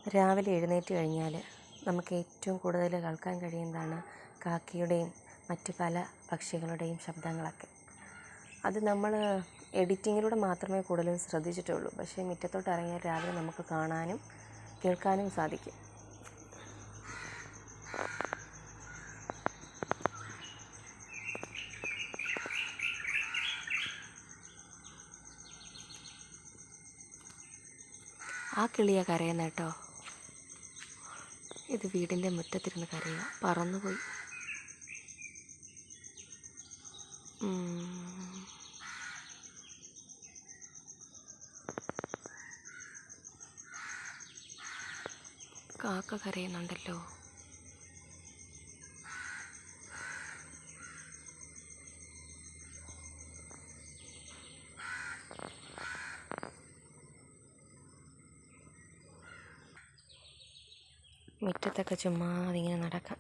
രാവിലെ എഴുന്നേറ്റ് കഴിഞ്ഞാൽ നമുക്ക് ഏറ്റവും കൂടുതൽ കേൾക്കാൻ കഴിയുന്നതാണ് കാക്കയുടെയും മറ്റു പല പക്ഷികളുടെയും ശബ്ദങ്ങളൊക്കെ. അത് നമ്മൾ എഡിറ്റിങ്ങിലൂടെ മാത്രമേ കൂടുതലും ശ്രദ്ധിച്ചിട്ടുള്ളൂ. പക്ഷേ മുറ്റത്തോട്ട് ഇറങ്ങിയാൽ രാവിലെ നമുക്ക് കാണാനും കേൾക്കാനും സാധിക്കും. ആ കിളിയാണ് കരയുന്നത് കേട്ടോ. ഇത് വീടിൻ്റെ മുറ്റത്തിരുന്ന് കരയുക, പറന്നുപോയി. കാക്ക കരയുന്നുണ്ടല്ലോ. മുറ്റത്തൊക്കെ ചുമ്മാ അതിങ്ങനെ നടക്കാം.